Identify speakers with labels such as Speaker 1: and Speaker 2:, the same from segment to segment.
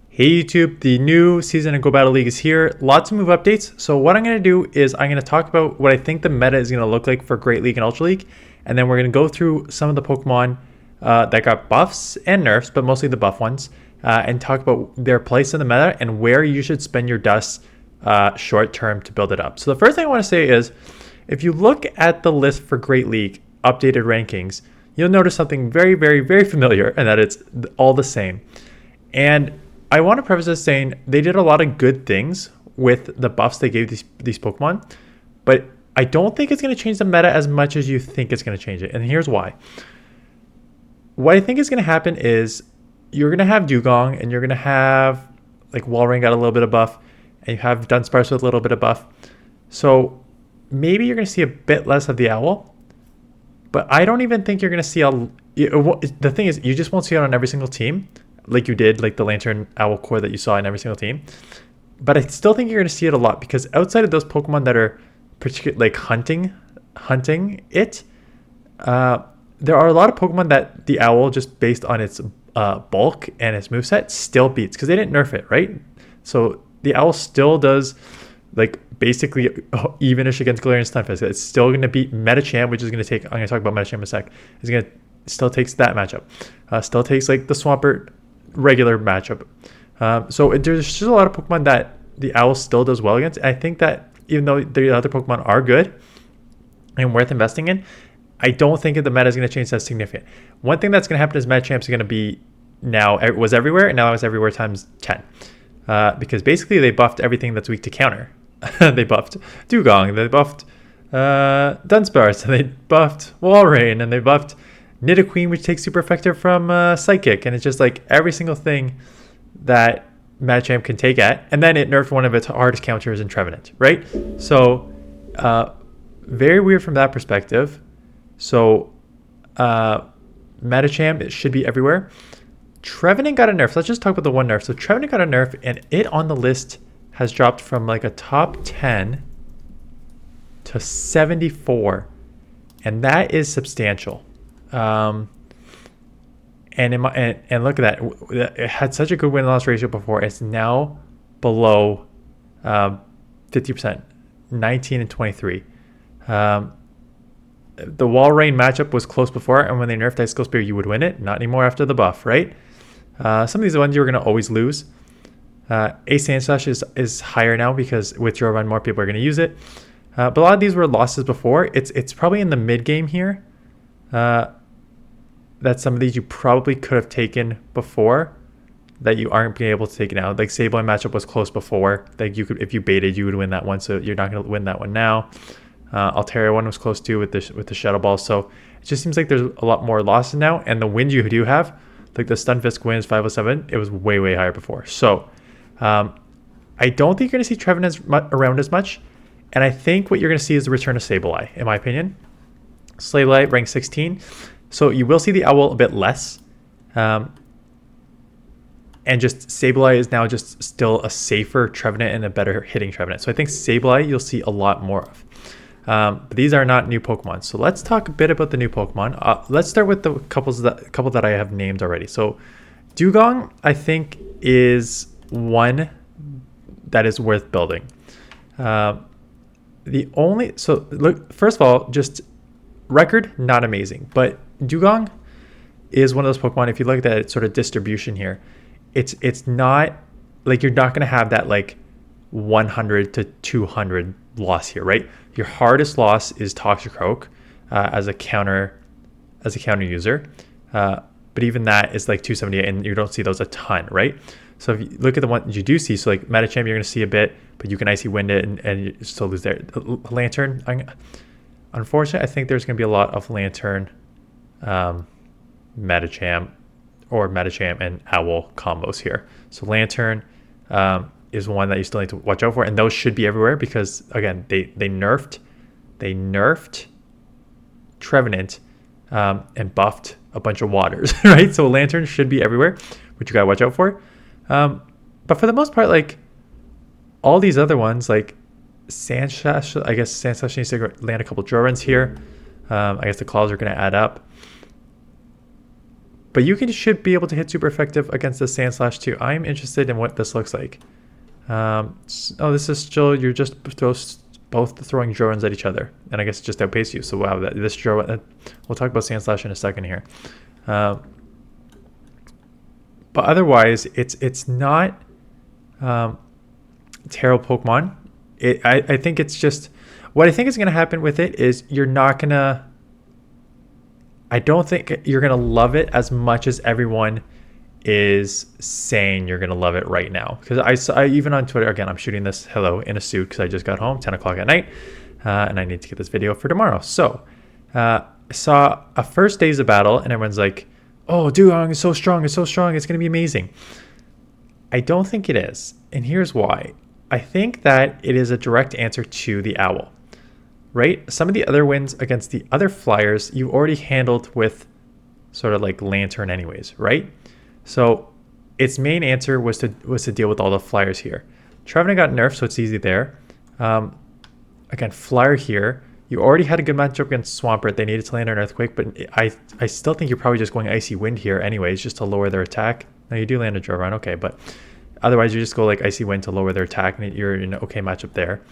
Speaker 1: Hey YouTube, the new season of Go Battle League is here. Lots of move updates. So what I'm going to do is I'm going to talk about what I think the meta is going to look like for Great League and Ultra League. And then we're going to go through some of the Pokemon that got buffs and nerfs, but mostly the buff ones. And talk about their place in the meta and where you should spend your dust short term to build it up. So the first thing I want to say is, if you look at the list for Great League updated rankings, you'll notice something very, very, very familiar, and that it's all the same. And I want to preface this saying they did a lot of good things with the buffs they gave these Pokemon, but I don't think it's going to change the meta as much as you think it's going to change it. And here's why. What I think is going to happen is you're going to have Dewgong, and you're going to have, like, Walrein got a little bit of buff, and you have Dunsparce with a little bit of buff. So maybe you're going to see a bit less of the owl, but I don't even think you're going to see the thing is, you just won't see it on every single team like you did, like the Lantern Owl core that you saw in every single team. But I still think you're going to see it a lot, because outside of those Pokemon that are particularly like hunting it, there are a lot of Pokemon that the owl, just based on its bulk and its moveset, still beats, because they didn't nerf it, right? So the owl still does, like, basically evenish against Galarian Stunfisk. It's still going to beat Medicham, which is going to take, I'm going to talk about Medicham in a sec. It's going to still takes that matchup. Still takes, like, the Swampert regular matchup. So there's just a lot of Pokemon that the owl still does well against. I think that even though the other Pokemon are good and worth investing in, I don't think that the meta is going to change that significant. One thing that's going to happen is Medichamps are going to be, now it was everywhere, and now it's everywhere times 10. Because basically they buffed everything that's weak to counter. They buffed Dewgong, they buffed Dunsparce, and they buffed Walrein, and they buffed Nidoqueen, which takes super effective from Psychic. And it's just like every single thing that Medicham can take at. And then it nerfed one of its hardest counters in Trevenant, right? So very weird from that perspective. So Medicham, it should be everywhere. Trevenant got a nerf. Let's just talk about the one nerf. So Trevenant got a nerf, and it on the list has dropped from like a top 10 to 74. And that is substantial. And look at that. It had such a good win-loss ratio before. It's now below 50%, 19 and 23. The Walrein matchup was close before, and when they nerfed Icicle Spear, you would win it. Not anymore after the buff, right? Some of these ones you were going to always lose. Sandslash is higher now, because with your run, more people are going to use it. But a lot of these were losses before. It's probably in the mid game here. That some of these you probably could have taken before that you aren't being able to take now. Like Sableye matchup was close before. Like you could, if you baited, you would win that one. So you're not going to win that one now. Altaria one was close too with the Shadow Ball. So it just seems like there's a lot more losses now. And the wins you do have, like the Stunfisk wins 507, it was way, way higher before. So I don't think you're going to see Trevenant around as much. And I think what you're going to see is the return of Sableye, in my opinion. Sableye ranked 16. So you will see the owl a bit less. And just Sableye is now just still a safer Trevenant and a better hitting Trevenant. So I think Sableye you'll see a lot more of. But these are not new Pokemon. So let's talk a bit about the new Pokemon. Let's start with the couple that I have named already. So Dewgong, I think, is one that is worth building. So look, first of all, just record, not amazing, but Dewgong is one of those Pokemon, if you look at that sort of distribution here, it's not like you're not going to have that like 100 to 200 loss here, right? Your hardest loss is Toxicroak as a counter user, but even that is like 278, and you don't see those a ton, right? So if you look at the ones you do see, so like Medicham, you're going to see a bit, but you can Icy Wind it and you still lose there. Lantern, unfortunately, I think there's going to be a lot of Lantern, Medicham, or Medicham and Owl combos here. So Lantern is one that you still need to watch out for, and those should be everywhere, because again, they nerfed Trevenant and buffed a bunch of waters, right? So Lantern should be everywhere, which you gotta watch out for. But for the most part, like all these other ones, like Sandslash, I guess Sandslash needs to land a couple draw runs here. I guess the claws are going to add up. But you should be able to hit super effective against the Sandslash too. I'm interested in what this looks like. Oh, this is still, you're just both throwing drones at each other. And I guess it just outpace you. So wow, this drone, we'll talk about Sandslash in a second here. But otherwise, it's not terrible Pokemon. I think it's just, what I think is going to happen with it is you're not going to, I don't think you're going to love it as much as everyone is saying you're going to love it right now. Because I saw, even on Twitter, again, I'm shooting this in a suit because I just got home, 10 o'clock at night, and I need to get this video for tomorrow. So I saw a first days of battle and everyone's like, oh, Dewgong is so strong, it's going to be amazing. I don't think it is. And here's why. I think that it is a direct answer to the owl. Right? Some of the other wins against the other flyers you already handled with sort of like Lantern anyways, right? So its main answer was to deal with all the flyers here. Trevenant got nerfed, so it's easy there. Again, flyer here. You already had a good matchup against Swampert. They needed to land an Earthquake, but I still think you're probably just going Icy Wind here anyways, just to lower their attack. Now you do land a Droron, okay, but otherwise you just go like Icy Wind to lower their attack, and you're in an okay matchup there.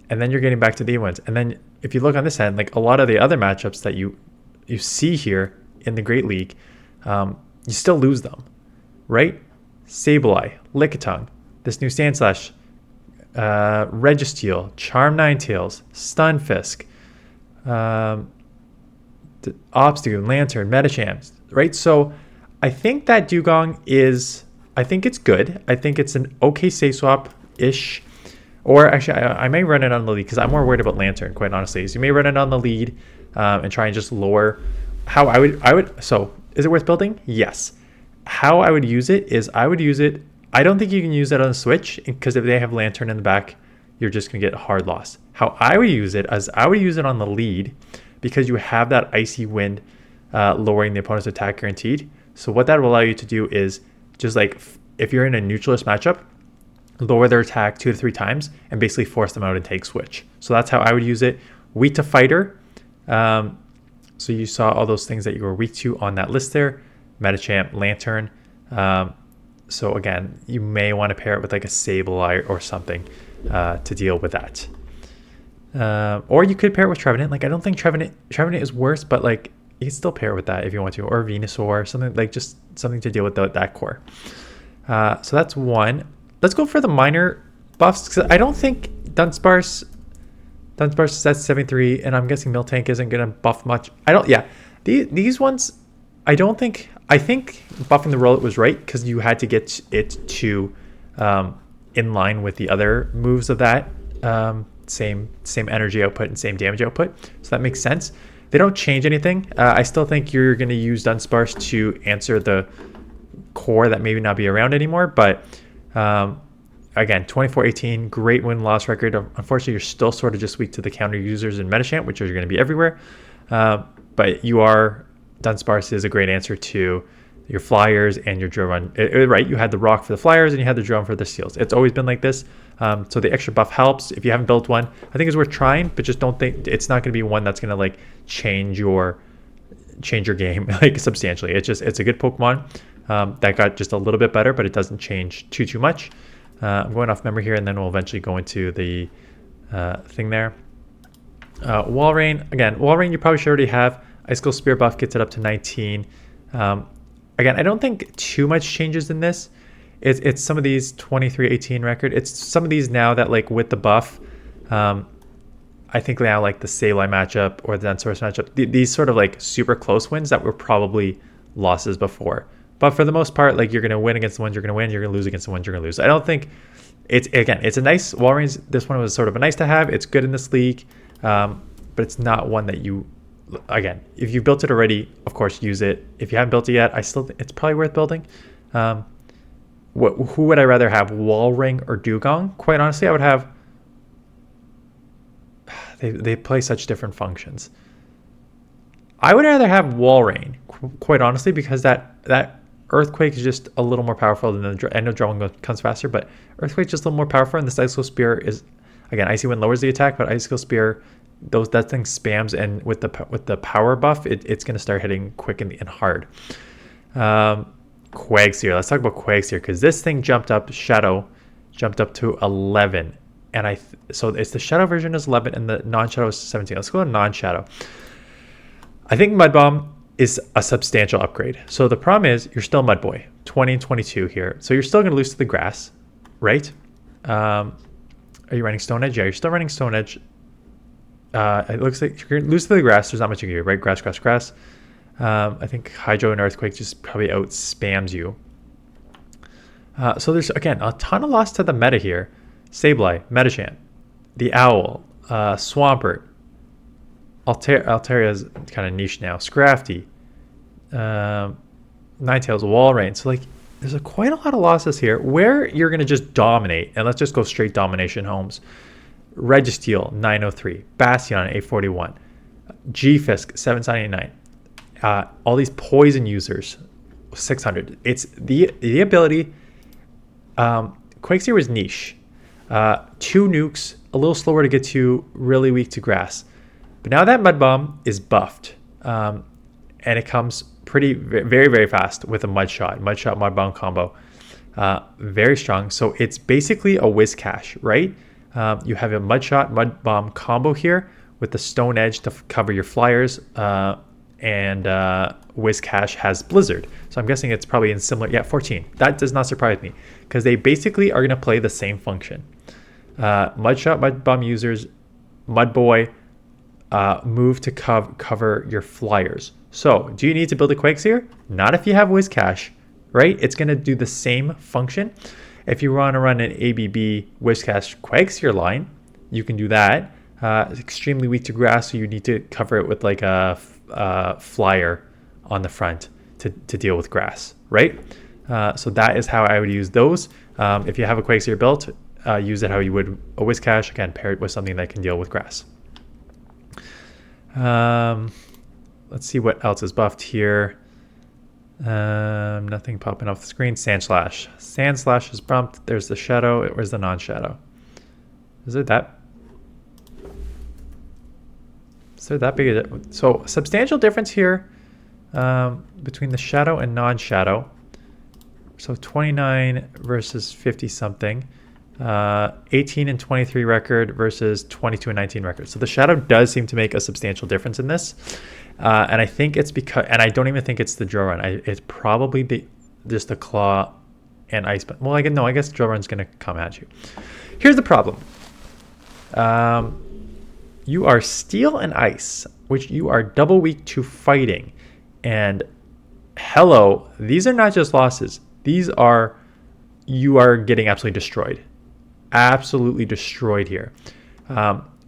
Speaker 1: And then you're getting back to the wins. And then if you look on this end, like a lot of the other matchups that you see here in the Great League, you still lose them, right? Sableye, Lickitung, this new Sandslash, Registeel, Charm Ninetales, Stunfisk, Obstagoon, Lantern, Metachamp, right? So I think that Dewgong is, I think it's good. I think it's an okay safe swap-ish. Or actually, I may run it on the lead because I'm more worried about Lantern, quite honestly. So you may run it on the lead and try and just lower. How I would. So is it worth building? Yes. How I would use it is I don't think you can use it on the Switch because if they have Lantern in the back, you're just going to get a hard loss. How I would use it is I would use it on the lead because you have that Icy Wind lowering the opponent's attack guaranteed. So what that will allow you to do is just like if you're in a neutralist matchup, lower their attack 2 to 3 times and basically force them out and take switch. So that's how I would use it. Weak to fighter. So you saw all those things that you were weak to on that list there. Metachamp, Lantern. So again, you may want to pair it with like a Sableye or something to deal with that. Or you could pair it with Trevenant. Like I don't think Trevenant is worse, but like you can still pair it with that if you want to. Or Venusaur, something like just something to deal with that core. So that's one. Let's go for the minor buffs because I don't think Dunsparce is at 73, and I'm guessing Miltank isn't going to buff much. These ones, I think buffing the Rollet was right because you had to get it to in line with the other moves of that same energy output and same damage output. So that makes sense. They don't change anything. I still think you're going to use Dunsparce to answer the core that maybe not be around anymore, but again, 24-18, great win-loss record. Unfortunately, you're still sort of just weak to the counter users in Metachamp, which are going to be everywhere. But Dunsparce is a great answer to your Flyers and your Droron. Right, you had the Rock for the Flyers and you had the Drone for the Steels. It's always been like this. So the extra buff helps. If you haven't built one, I think it's worth trying, but just don't think it's not going to be one that's going to like change your game like substantially. It's a good Pokemon. That got just a little bit better, but it doesn't change too much. I'm going off memory here, and then we'll eventually go into the thing there. Walrein, you probably should already have. Icicle Spear buff gets it up to 19. Again, I don't think too much changes in this. It's some of these 23-18 record. It's some of these now that like with the buff, I think now like the Sableye matchup or the Dunsparce matchup, these sort of like super close wins that were probably losses before. But for the most part, like you're going to win against the ones you're going to win, you're going to lose against the ones you're going to lose. I don't think it's a nice Walrein. This one was sort of a nice to have. It's good in this league, but it's not one that you, again, if you built it already, of course, use it. If you haven't built it yet, it's probably worth building. Who would I rather have, Walrein or Dewgong? Quite honestly, I would have, they play such different functions. I would rather have Walrein, quite honestly, because that Earthquake is just a little more powerful than I know Dewgong comes faster, but Earthquake is just a little more powerful, and this Icicle Spear is, again, Icy Wind lowers the attack, but Icicle Spear that thing spams, and with the power buff, it's going to start hitting quick and hard. Quagsire. Let's talk about Quagsire, because this thing jumped up. Shadow jumped up to 11, and so it's the Shadow version is 11, and the non-Shadow is 17. Let's go to non-Shadow. I think Mud Bomb is a substantial upgrade. So the problem is you're still Mud Boy, 20 and 22 here. So you're still going to lose to the grass, right? Are you running Stone Edge? Yeah, you're still running Stone Edge. It looks like you're going to lose to the grass. There's not much you can do, right? Grass, grass, grass. I think Hydro and Earthquake just probably out spams you. So there's, again, a ton of loss to the meta here. Sableye, Metachant, the Owl, Swampert, Alteria's kind of niche now. Scrafty, Ninetales, Walrein. So like, there's quite a lot of losses here where you're going to just dominate. And let's just go straight domination homes. Registeel, 903. Bastion, 841. G-Fisk, 799. All these poison users, 600. It's the ability. Quagsire was niche. 2 nukes, a little slower to get to, really weak to grass. But now that Mud Bomb is buffed, and it comes very, very fast with a Mud Shot, Mud Bomb combo. Very strong. So it's basically a Whiscash, right? You have a Mud Shot, Mud Bomb combo here with the Stone Edge to cover your flyers, and Whiscash has Blizzard. So I'm guessing it's probably in similar, 14. That does not surprise me, because they basically are going to play the same function. Mud Shot, Mud Bomb users, Mud Boy, move to cover your flyers. So do you need to build a Quagsire? Not if you have Whiscash, right? It's going to do the same function. If you want to run an ABB Whiscash Quagsire line, you can do that. It's extremely weak to grass, so you need to cover it with like a flyer on the front to deal with grass, right? So that is how I would use those. If you have a Quagsire built, use it how you would a Whiscash, again, pair it with something that can deal with grass. Let's see what else is buffed here. Nothing popping off the screen. Sandslash. Sandslash is bumped. There's the Shadow. Where's the non-Shadow? Is there that big? So substantial difference here between the Shadow and non-Shadow. So 29 versus 50 something. 18 and 23 record versus 22 and 19 record. So the Shadow does seem to make a substantial difference in this. And I think it's because, and I don't even think it's the Drill Run. It's probably just the Claw and Ice. Well, I guess Drill Run's going to come at you. Here's the problem. You are Steel and Ice, which you are double weak to fighting. And hello, these are not just losses. You are getting absolutely destroyed. Absolutely destroyed here.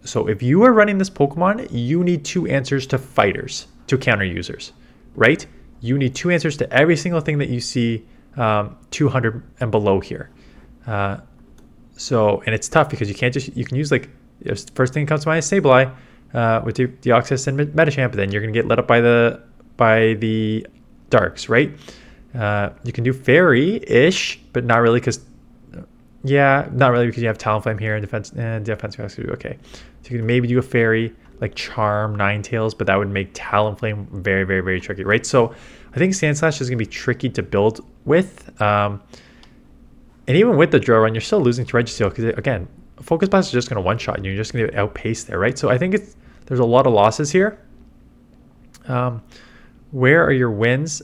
Speaker 1: So if you are running this Pokemon, you need 2 answers to fighters, to counter users, right? You need 2 answers to every single thing that you see 200 and below here. So, and it's tough because you can use like, first thing that comes to mind is Sableye with Deoxys and Metachamp, but then you're going to get lit up by the Darks, right? You can do Fairy-ish, but not really because you have Talonflame here and defense okay. So you can maybe do a Fairy like Charm, Ninetales, but that would make Talonflame very, very, very tricky, right? So I think Sandslash is going to be tricky to build with. And even with the Drill Run, you're still losing to Registeel because, again, Focus Blast is just going to one-shot and you're just going to outpace there, right? So I think there's a lot of losses here. Where are your wins?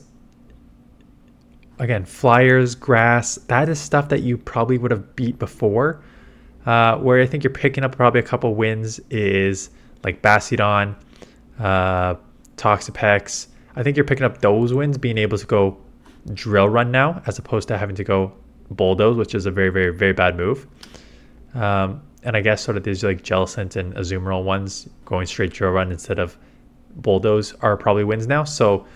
Speaker 1: Again, Flyers, Grass, that is stuff that you probably would have beat before. Where I think you're picking up probably a couple wins is like Bastiodon, Toxapex. I think you're picking up those wins, being able to go Drill Run now, as opposed to having to go Bulldoze, which is a very, very, very bad move. And I guess sort of these like Jellicent and Azumarill ones going straight Drill Run instead of Bulldoze are probably wins now. So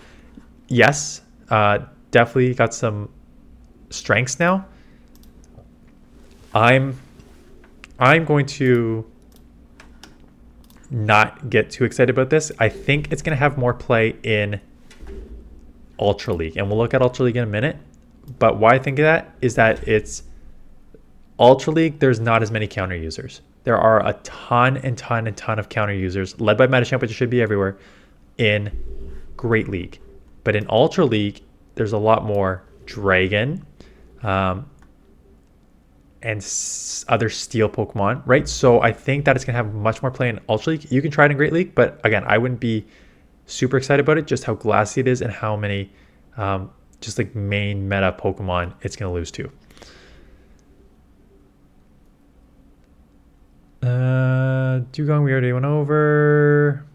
Speaker 1: yes, definitely got some strengths now. I'm going to not get too excited about this. I think it's going to have more play in Ultra League, and we'll look at Ultra League in a minute. But why I think of that is that it's Ultra League, there's not as many counter users, there are a ton of counter users, led by Metachamp, which should be everywhere, in Great League. But in Ultra League, there's a lot more Dragon, and other steel Pokemon, right? So I think that it's going to have much more play in Ultra League. You can try it in Great League, but again, I wouldn't be super excited about it, just how glassy it is and how many just like main meta Pokemon it's going to lose to. Dewgong we already went over.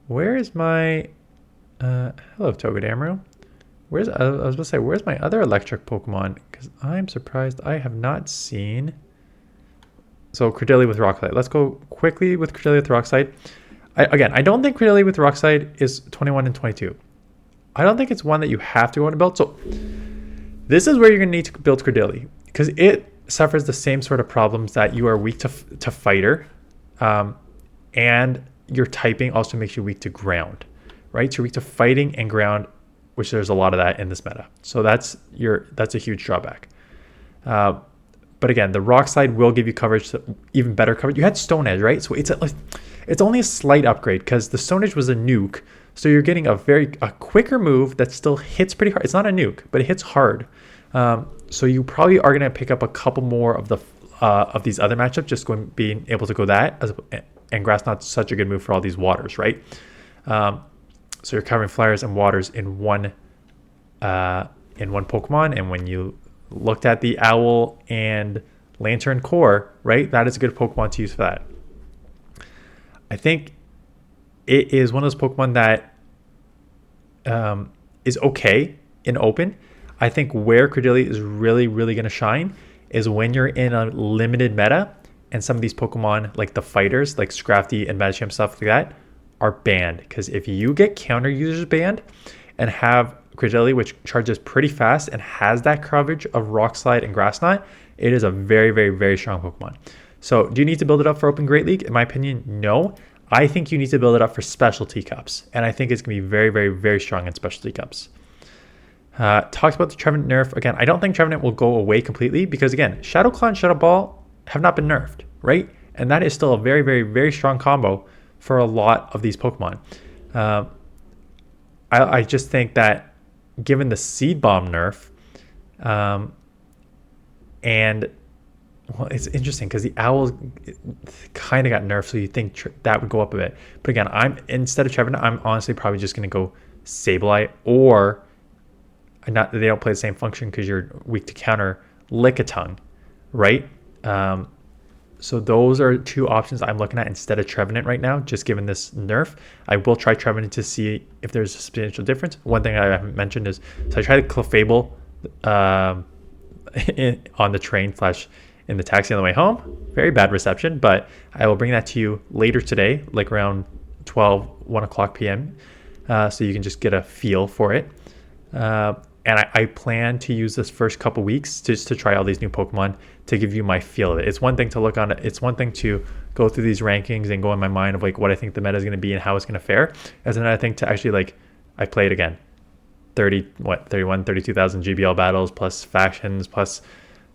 Speaker 1: Where is my hello Togedemaru? I was about to say, where's my other electric Pokemon? Because I'm surprised I have not seen. So Cradily with Rock Slide. Let's go quickly with Cradily with Rock Slide. Again, I don't think Cradily with Rock Slide is 21 and 22. I don't think it's one that you have to go on to build. So this is where you're going to need to build Cradily, because it suffers the same sort of problems that you are weak to fighter, and your typing also makes you weak to ground, right? So you're weak to fighting and ground, which there's a lot of that in this meta. So that's a huge drawback. But again, the Rock Slide will give you coverage, even better coverage. You had Stone Edge, right? So it's only a slight upgrade because the Stone Edge was a nuke. So you're getting a quicker move that still hits pretty hard. It's not a nuke, but it hits hard. So you probably are going to pick up a couple more of the of these other matchups, just being able to go that. And Grass Knot's such a good move for all these waters, right? So you're covering flyers and waters in one Pokemon. And when you looked at the Owl and Lantern Core, right, that is a good Pokemon to use for that. I think it is one of those Pokemon that is okay in open. I think where Cradily is really going to shine is when you're in a limited meta and some of these Pokemon, like the fighters, like Scrafty and Metachamp, stuff like that, are banned. Because if you get counter users banned and have Cradily, which charges pretty fast and has that coverage of Rock Slide and Grass Knot, it is a very strong Pokemon. So do you need to build it up for Open Great League? In my opinion, no. I think you need to build it up for Specialty Cups. And I think it's going to be very strong in Specialty Cups. Talked about the Trevenant Nerf. Again, I don't think Trevenant will go away completely because, again, Shadow Claw and Shadow Ball have not been nerfed, right? And that is still a very strong combo for a lot of these Pokemon. I just think that given the Seed Bomb nerf, and well, it's interesting because the Owl kind of got nerfed, so you think that would go up a bit. But again, instead of Trevenant, I'm honestly probably just going to go Sableye, or they don't play the same function because you're weak to counter Lickitung, right? So those are two options I'm looking at instead of Trevenant right now, just given this nerf. I will try Trevenant to see if there's a substantial difference. One thing I haven't mentioned is, so I tried Clefable on the train -- in the taxi on the way home. Very bad reception, but I will bring that to you later today, like around 1 o'clock p.m. So you can just get a feel for it. And I plan to use this first couple weeks just to try all these new Pokemon to give you my feel of it. It's one thing to look on it. It's one thing to go through these rankings and go in my mind of like what I think the meta is going to be and how it's going to fare. As another thing to actually I played again, 32,000 GBL battles plus factions plus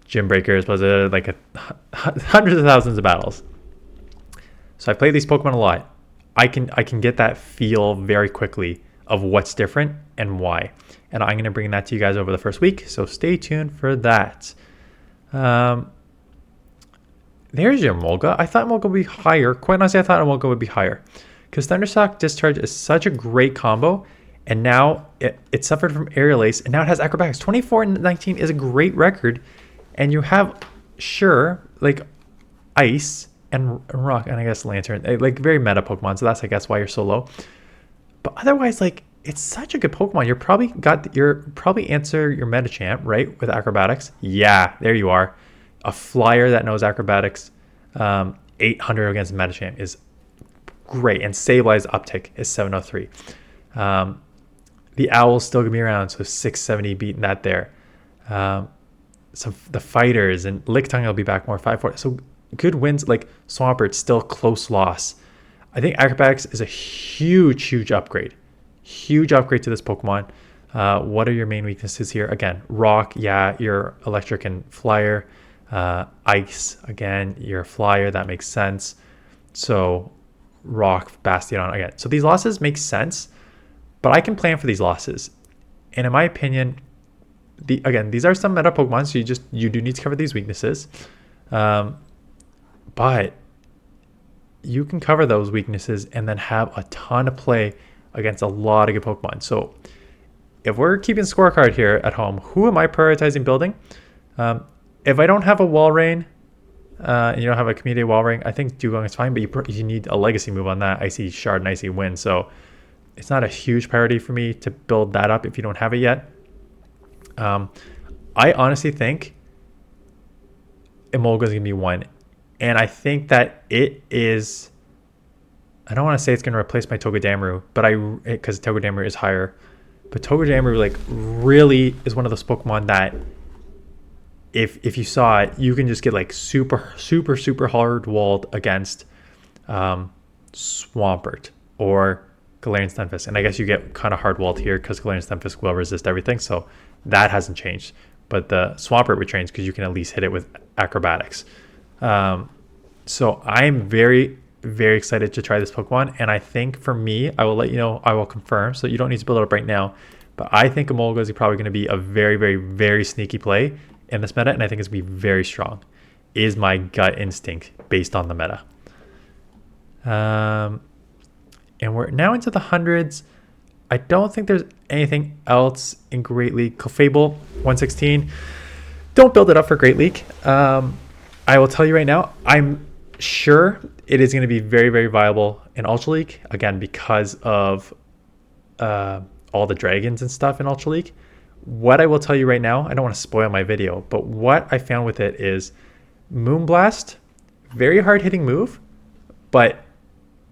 Speaker 1: gym breakers plus hundreds of thousands of battles. So I played these Pokemon a lot. I can get that feel very quickly of what's different and why. And I'm going to bring that to you guys over the first week. So stay tuned for that. There's your Emolga. I thought Emolga would be higher. Quite honestly, I thought Emolga would be higher. Because Thunderstock Discharge is such a great combo. And now it suffered from Aerial Ace. And now it has Acrobatics. 24 and 19 is a great record. And you have, Ice and Rock. And I guess Lantern. Very meta Pokemon. So that's, I guess, why you're so low. But otherwise, it's such a good Pokemon. You're probably answer your Metachamp, right? With Acrobatics. Yeah, there you are. A flyer that knows Acrobatics, 800 against Metachamp is great. And Sableye's uptick is 703. The Owl's still going to be around, so 670 beating that there. So the Fighters and Lickitung will be back more, 540. So good wins. Like Swampert, still close loss. I think Acrobatics is a huge upgrade. Huge upgrade to this Pokemon. What are your main weaknesses here? Again, Rock, yeah, your Electric and Flyer. Ice, again, you're a flyer, that makes sense. So Rock, Bastion, again. So these losses make sense, but I can plan for these losses. And in my opinion, again, these are some meta Pokemon, so you do need to cover these weaknesses. But you can cover those weaknesses and then have a ton of play against a lot of good Pokemon. So if we're keeping scorecard here at home, who am I prioritizing building? If I don't have a Walrein, and you don't have a community Walrein, I think Dewgong is fine, but you need a legacy move on that. Icy Shard and Icy Wind, so it's not a huge priority for me to build that up if you don't have it yet. I honestly think Emolga is going to be one. And I think that it is, I don't want to say it's going to replace my Togedemaru, but because Togedemaru is higher. But Togedemaru like really is one of those Pokemon that if you saw it, you can just get like super hard walled against Swampert or Galarian Stunfisk. And I guess you get kind of hard walled here because Galarian Stunfisk will resist everything. So that hasn't changed. But the Swampert would change because you can at least hit it with acrobatics. So I'm very excited to try this Pokemon. And I think for me, I will let you know, I will confirm. So you don't need to build it up right now. But I think Emolga is probably going to be a very sneaky play in this meta. And I think it's going to be very strong, is my gut instinct based on the meta. And we're now into the hundreds. I don't think there's anything else in Great League. Clefable, 116. Don't build it up for Great League. I will tell you right now, I'm sure it is going to be very viable in Ultra League. Again, because of all the dragons and stuff in Ultra League. What I will tell you right now, I don't want to spoil my video, but what I found with it is Moonblast, very hard hitting move, but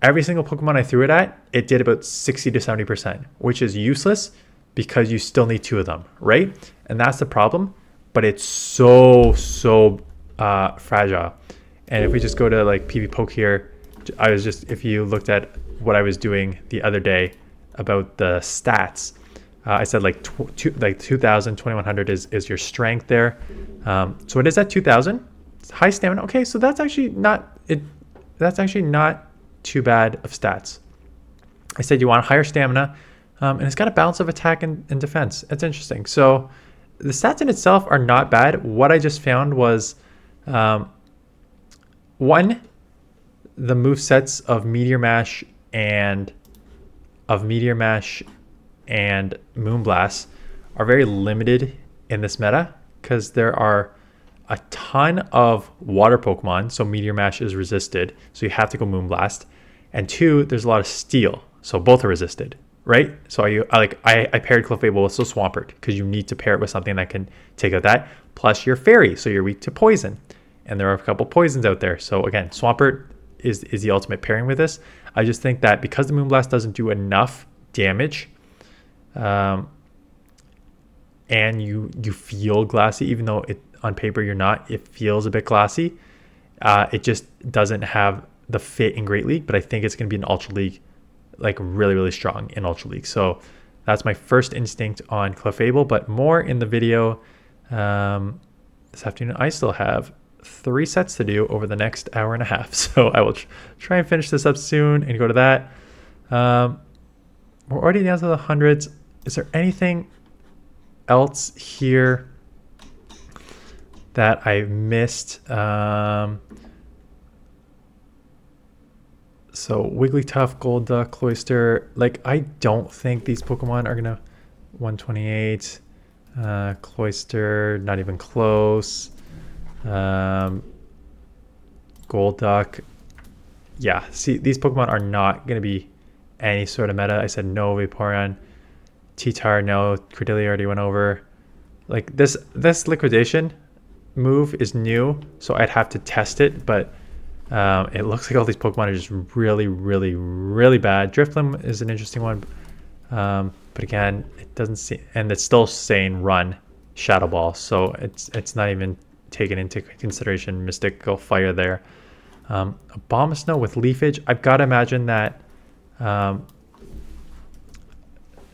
Speaker 1: every single Pokemon I threw it at, it did about 60 to 70%, which is useless because you still need 2 of them, right? And that's the problem, but it's so fragile. And if we just go to like PVPoke here, if you looked at what I was doing the other day about the stats, I said like 2,000, 2,100 is your strength there. So it is at 2,000. It's high stamina. Okay, so that's actually not too bad of stats. I said you want higher stamina, and it's got a balance of attack and defense. It's interesting. So the stats in itself are not bad. What I just found was, one, the move sets of Meteor Mash and Moonblast are very limited in this meta because there are a ton of water Pokemon, so Meteor Mash is resisted, so you have to go Moonblast. And 2, there's a lot of Steel, so both are resisted, right? So I paired Clefable with Swampert because you need to pair it with something that can take out that. Plus you're Fairy, so you're weak to poison, and there are a couple poisons out there. So again, Swampert is the ultimate pairing with this. I just think that because the Moonblast doesn't do enough damage, and you feel glassy, even though on paper you're not, it feels a bit glassy. It just doesn't have the fit in Great League, but I think it's going to be in Ultra League, like really strong in Ultra League. So that's my first instinct on Clefable, but more in the video this afternoon. I still have 3 sets to do over the next hour and a half, so I will try and finish this up soon and go to that. We're already down to the hundreds. Is there anything else here that I missed? So Wigglytuff, Golduck, Cloyster. Like, I don't think these Pokemon are gonna 128. Cloyster, not even close. Golduck. Yeah, see, these Pokemon are not gonna be any sort of meta. I said no. Vaporeon, T-Tar, no. Cradily already went over. Like this liquidation move is new, so I'd have to test it, but it looks like all these Pokemon are just really bad. Drifloon is an interesting one, but again, it doesn't seem, and it's still saying run Shadow Ball, so it's not even taken into consideration Mystical Fire there. Abomasnow with Leafage. I've got to imagine that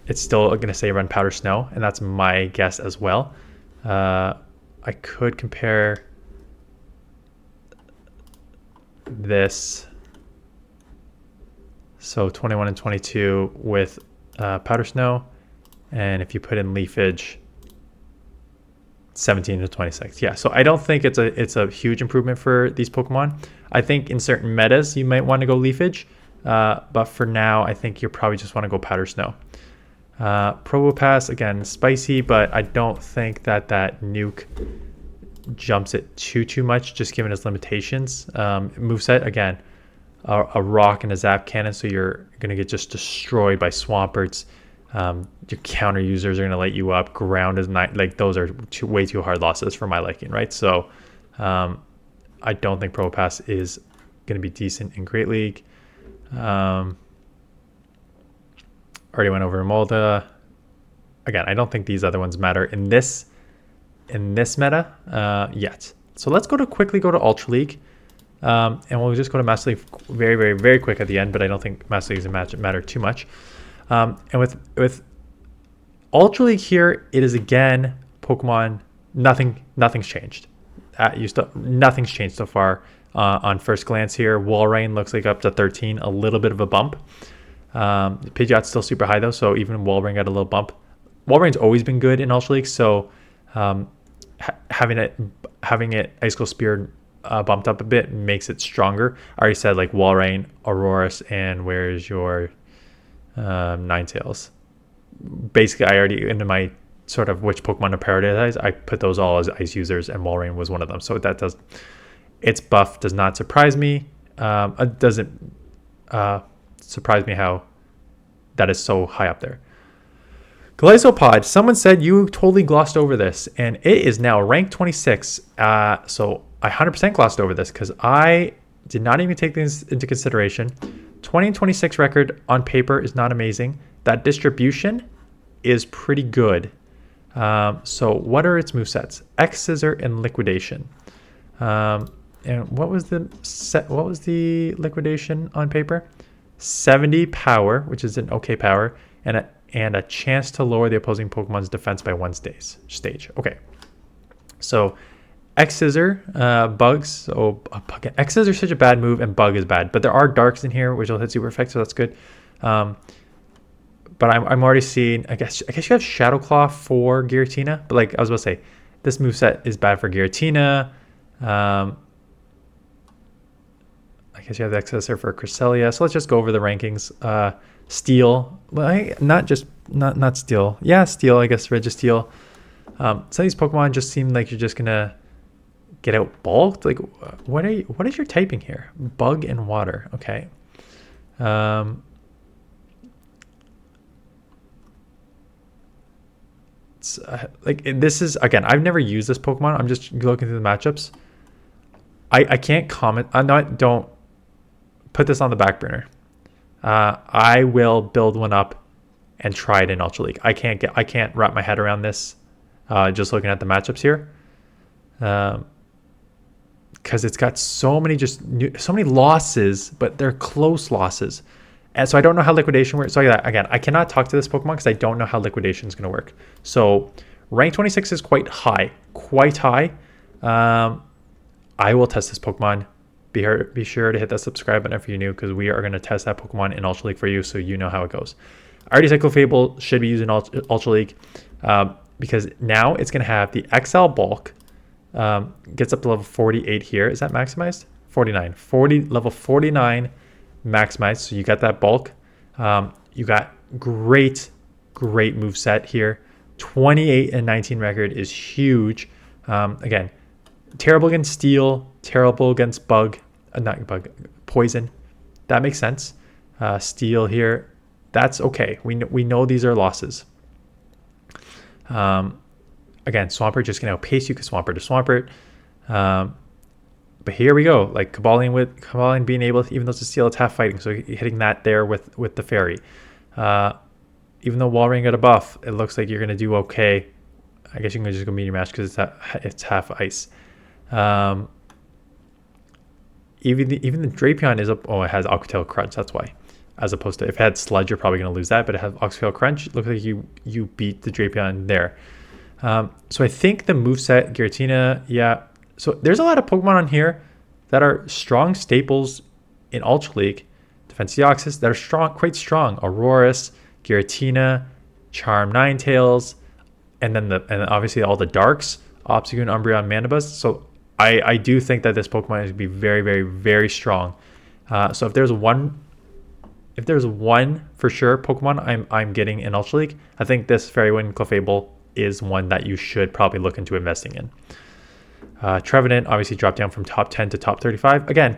Speaker 1: it's still going to say run Powder Snow, and that's my guess as well. I could compare this. So 21 and 22 with Powder Snow. And if you put in Leafage, 17 to 26. Yeah, so I don't think it's a huge improvement for these Pokemon. I think in certain metas you might want to go Leafage, but for now I think you probably just want to go Powder Snow. Probopass, again, spicy, but I don't think that nuke jumps it too much, just given its limitations. Moveset, again, a rock and a zap cannon, so you're going to get just destroyed by Swamperts. Your counter users are going to light you up. Ground is not, like, those are way too hard losses for my liking, right? So I don't think Probopass is going to be decent in Great League. Already went over Emolga. Again, I don't think these other ones matter in this meta yet. So let's quickly go to Ultra League. And we'll just go to Master League very quick at the end, but I don't think Master League is going to matter too much. And with Ultra League here, it is again Pokemon. Nothing's changed. Nothing's changed so far. On first glance here, Walrein looks like up to 13, a little bit of a bump. Pidgeot's still super high though, so even Walrein got a little bump. Walrein's always been good in Ultra League, so having it Icicle Spear bumped up a bit makes it stronger. I already said like Walrein, Aurorus, and where's your Ninetales? Basically, I already, into my sort of which Pokemon to prioritize, I put those all as ice users, and Walrein was one of them. So that its buff does not surprise me. It doesn't surprise me how that is so high up there. Golisopod, someone said you totally glossed over this, and it is now ranked 26. So I 100% glossed over this because I did not even take things into consideration. 20 and 26 record on paper is not amazing. That distribution is pretty good. So what are its movesets? X Scissor and Liquidation. And what was the liquidation on paper? 70 power, which is an okay power, and a chance to lower the opposing Pokemon's defense by 1 stage. Okay. So X Scissor, bugs. So X Scissor is such a bad move, and bug is bad. But there are darks in here, which will hit super effect, so that's good. But I'm already seeing. I guess you have Shadow Claw for Giratina, but like I was about to say, this moveset is bad for Giratina. I guess you have the X Scissor for Cresselia. So let's just go over the rankings. Steel, well, not Steel. Yeah, Steel. I guess Registeel. Some of these Pokemon just seem like you're just gonna get out bulked. Like, what is your typing here? Bug and water. Okay. It's like this is, again, I've never used this Pokemon. I'm just looking through the matchups. I can't comment. Don't put this on the back burner. I will build one up and try it in Ultra League. I can't wrap my head around this just looking at the matchups here, because it's got so many losses, but they're close losses, and so I don't know how liquidation works. So again, I cannot talk to this Pokemon because I don't know how liquidation is going to work. So rank 26 is quite high. I will test this Pokemon. Be sure to hit that subscribe button if you're new, because we are going to test that Pokemon in Ultra League for you, so you know how it goes. I already said Clefable should be used in Ultra League, because now it's going to have the XL bulk, gets up to level 48 here. Is that maximized? 49. Level 49 maximized, so you got that bulk. You got great moveset here. 28 and 19 record is huge. Again, terrible against Steel, terrible against Poison. That makes sense. Steel here, that's okay. We know these are losses. Again, Swampert just gonna outpace you because Swampert is Swampert. But here we go, like Cobalion being able to, even though it's a Steel, it's half fighting, so hitting that there with the Fairy. Even though Walrein got a buff, it looks like you're gonna do okay. I guess you can just go medium match because it's half ice. Even the Drapion is up. Oh, it has Aquatail Crunch. That's why. As opposed to, if it had Sludge, you're probably going to lose that. But it has Aquatail Crunch. It looks like you beat the Drapion there. So I think the moveset, Giratina, yeah. So there's a lot of Pokemon on here that are strong staples in Ultra League. Defense Deoxys that are strong, quite strong. Aurorus, Giratina, Charm Ninetales, and then obviously all the darks, Obstagoon, Umbreon, Mandibuzz. So I do think that this Pokemon is going to be very, very, very strong. So if there's one for sure Pokemon I'm getting in Ultra League, I think this Fairy Wind Clefable is one that you should probably look into investing in. Trevenant obviously dropped down from top 10 to top 35. Again,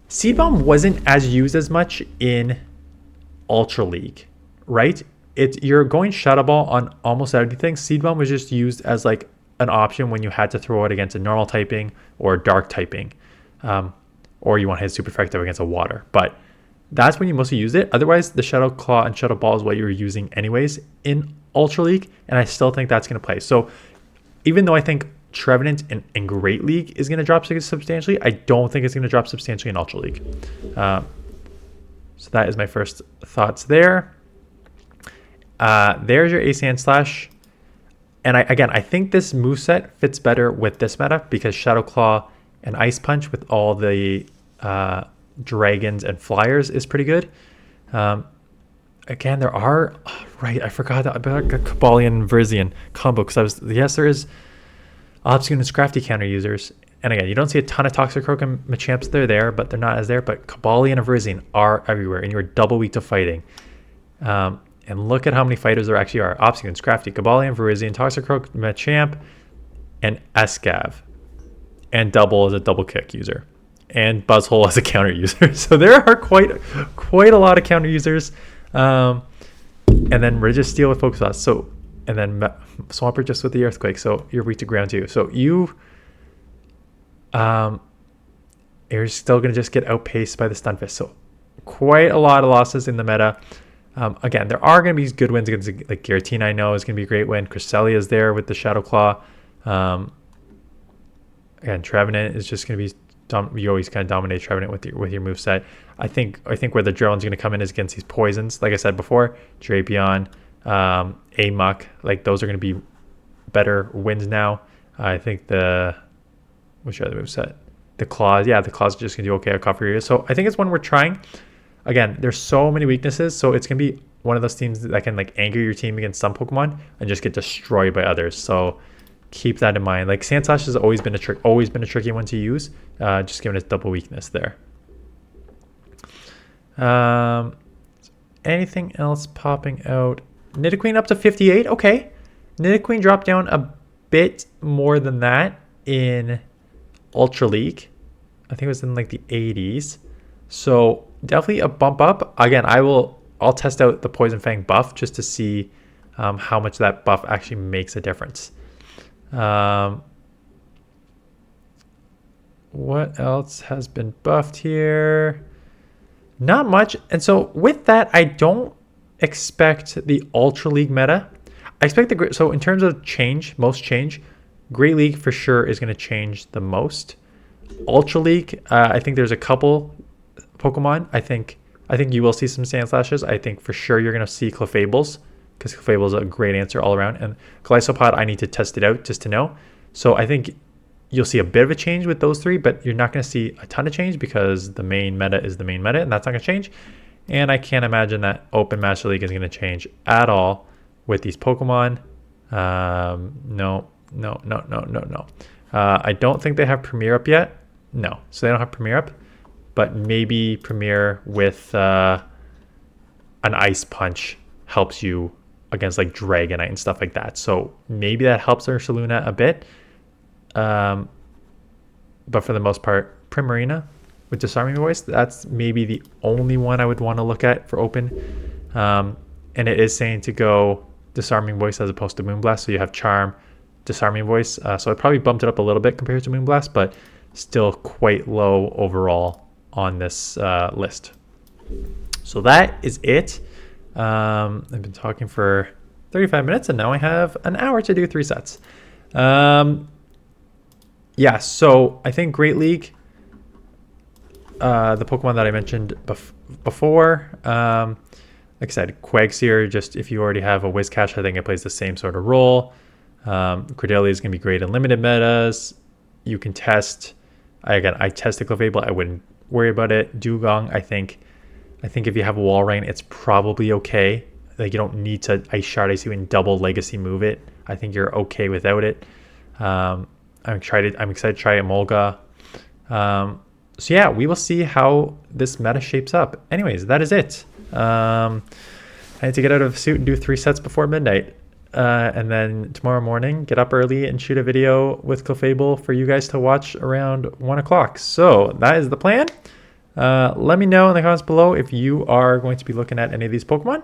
Speaker 1: Seed Bomb wasn't as used as much in Ultra League, right? You're going Shadow Ball on almost everything. Seed Bomb was just used as like an option when you had to throw it against a normal typing or dark typing, or you want to hit super effective against a water. But that's when you mostly use it. Otherwise, the Shadow Claw and Shadow Ball is what you're using anyways in Ultra League, and I still think that's going to play. So even though I think Trevenant in Great League is going to drop substantially, I don't think it's going to drop substantially in Ultra League. So that is my first thoughts there. There's your Sandslash. And I think this moveset fits better with this meta because Shadow Claw and Ice Punch with all the dragons and flyers is pretty good. Again, there are... right, I forgot about Cobalion and Verzian combo because there is Obstagoon and Scrafty counter users. And again, you don't see a ton of Toxicroak and Machamps. They're there, but they're not as there. But Cobalion and Verzian are everywhere, and you're double weak to fighting. And look at how many fighters there actually are. Obstagoon, Scrafty, Cobalion, Verizian, Toxicroak, Machamp, and Escav. And Double as a double kick user. And Buzzhole as a counter user. So there are quite a lot of counter users. And then Registeel with Focus Blast. So, and then Swampert just with the Earthquake. So you're weak to ground too. So you're still going to just get outpaced by the Stunfisk. So quite a lot of losses in the meta. Again, there are going to be good wins against like Giratina. I know is going to be a great win. Cresselia is there with the Shadow Claw. Again, Trevenant is just going to be you always kind of dominate Trevenant with your moveset. I think where the Drillon's going to come in is against these poisons. Like I said before, Drapion, Amok, like those are going to be better wins now. I think which other moveset? The Claws. Yeah, the Claws are just going to do okay at cover areas. So I think it's one we're trying. Again, there's so many weaknesses, so it's going to be one of those teams that can like anger your team against some Pokemon and just get destroyed by others. So keep that in mind. Like Sandslash has always been a tricky one to use, just given its double weakness there. Anything else popping out? Nidoqueen up to 58. Okay, Nidoqueen dropped down a bit more than that in Ultra League. I think it was in like the 80s. So definitely a bump up. Again, I'll test out the Poison Fang buff just to see how much that buff actually makes a difference. What else has been buffed here? Not much. And so with that, I don't expect the Ultra League meta. I expect so in terms of most change, Great League for sure is going to change the most. Ultra League, I think there's a couple Pokemon. I think you will see some Sandslashes. I think for sure you're going to see Clefables because Clefable is a great answer all around. And Golisopod, I need to test it out just to know. So I think you'll see a bit of a change with those three, but you're not going to see a ton of change because the main meta is the main meta, and that's not going to change. And I can't imagine that Open Master League is going to change at all with these Pokemon. No. I don't think they have Premier up yet. No, so they don't have Premier up. But maybe Premier with an Ice Punch helps you against like Dragonite and stuff like that. So maybe that helps Ursaluna a bit. But for the most part, Primarina with Disarming Voice, that's maybe the only one I would want to look at for Open. And it is saying to go Disarming Voice as opposed to Moonblast. So you have Charm, Disarming Voice. So I probably bumped it up a little bit compared to Moonblast, but still quite low overall on this list. So that is it. I've been talking for 35 minutes and now I have an hour to do 3 sets. Yeah, so I think Great League, the Pokemon that I mentioned before, like I said, Quagsire, just if you already have a Whiscash, I think it plays the same sort of role. Cradily is going to be great in limited metas. You can test I tested Clefable. I wouldn't worry about it. Dewgong, I think if you have a Walrein, it's probably okay. Like, you don't need to Ice Shard Ice you and double Legacy move it. I think you're okay without it. I'm excited to try Emolga. So yeah, we will see how this meta shapes up. Anyways, that is it. I need to get out of the suit and do 3 sets before midnight. And then tomorrow morning, get up early and shoot a video with Clefable for you guys to watch around 1 o'clock. So that is the plan. Let me know in the comments below if you are going to be looking at any of these Pokemon.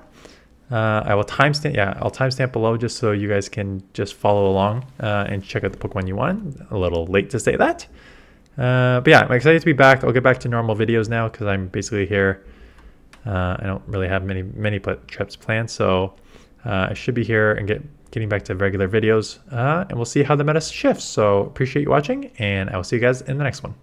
Speaker 1: I will timestamp, I'll timestamp below just so you guys can just follow along and check out the Pokemon you want. A little late to say that. But yeah, I'm excited to be back. I'll get back to normal videos now because I'm basically here. I don't really have many trips planned, so I should be here and getting back to regular videos. And we'll see how the meta shifts. So appreciate you watching, and I will see you guys in the next one.